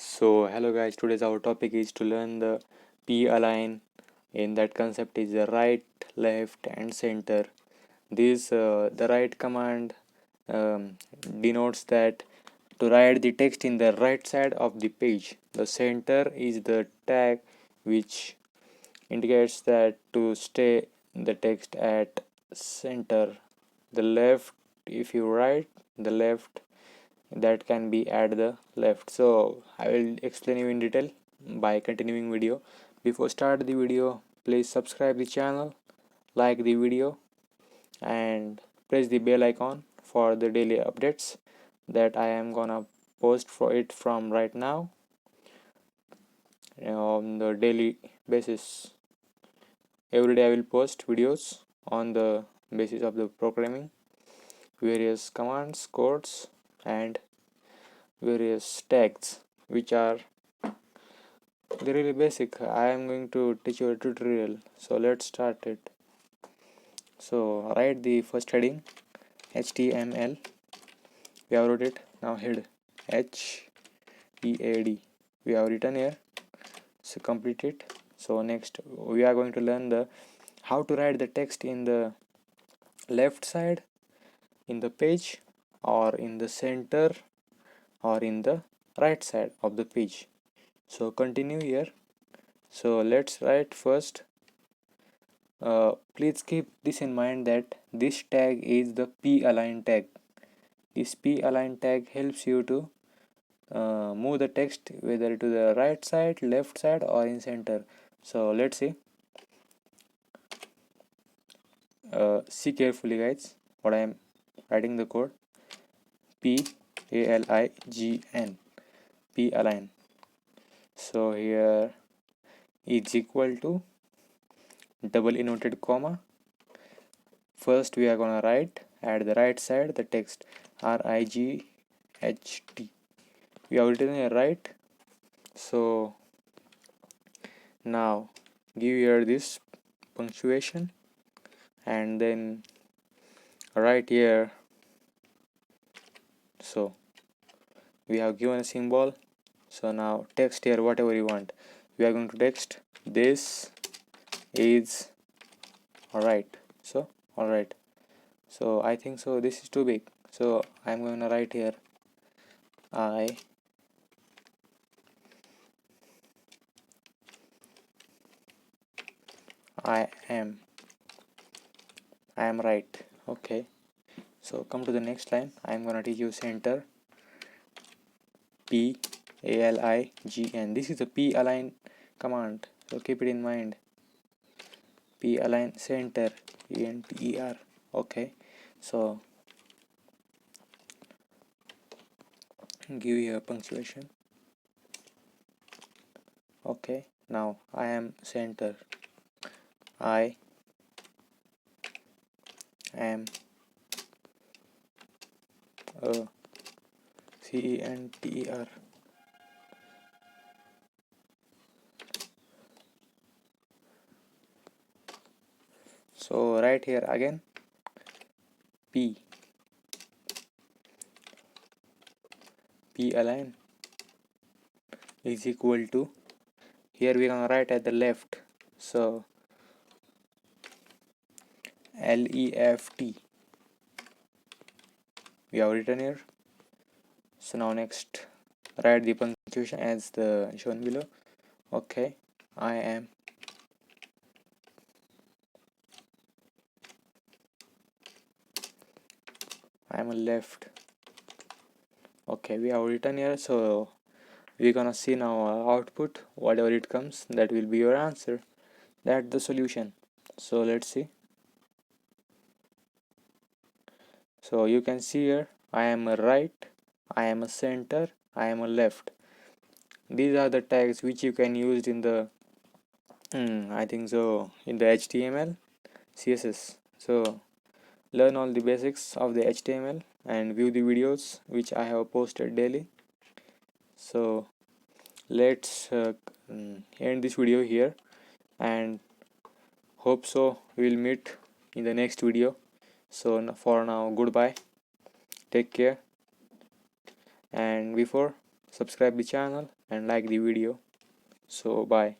So hello guys, today's our topic is to learn the P align. In that concept is the right, left and center. This the right command um, denotes that to write the text in the right side of the page. The center is the tag which indicates that to stay the text at center. The left, if you write the left, that can be at the left. So I will explain you in detail by continuing video. Before start the video, please subscribe the channel, like the video and press the bell icon for the daily updates that I am gonna post for it from right now on the daily basis. Every day I will post videos on the basis of the programming, various commands, codes and various tags which are really basic. I am going to teach you a tutorial, so let's start it. So write the first heading HTML. We have wrote it. Now head HEAD. We have written here. So complete it. So next we are going to learn the how to write the text in the left side in the page, or in the center, or in the right side of the page. So continue here. So let's write first. Please keep this in mind that this tag is the p-align tag. This p-align tag helps you to move the text whether to the right side, left side or in center. So let's see. See carefully guys what I am writing the code. p-a-l-i-g-n, p-align. So here is equal to double inverted comma. First we are gonna write at the right side the text RIGHT. We have written here right. So now give here this punctuation and then write here. So we have given a symbol. So now text here whatever you want. We are going to text this is alright. So alright. So I think so this is too big. So I'm going to write here I am right. Okay. So come to the next line. I'm gonna teach you center. p-a-l-i-g-n. This is the p-align command. So keep it in mind. P-align center. E-N-T-E-R. Okay. So give you a punctuation. Okay. Now I am center. I am a C-E-N-T-E-R. So right here again P align is equal to, here we gonna write at the left, so left we have written here. So now next write the punctuation as the shown below. Okay, I am a left. Okay, we have written here. So we're gonna see now output. Whatever it comes, that will be your answer. That's the solution. So let's see. So you can see here I am a right, I am a center, I am a left. These are the tags which you can use in the I think so in the HTML, CSS. So learn all the basics of the HTML and view the videos which I have posted daily. So let's end this video here, and hope so we'll meet in the next video. So for now, goodbye, take care, and before subscribe the channel and like the video. So bye.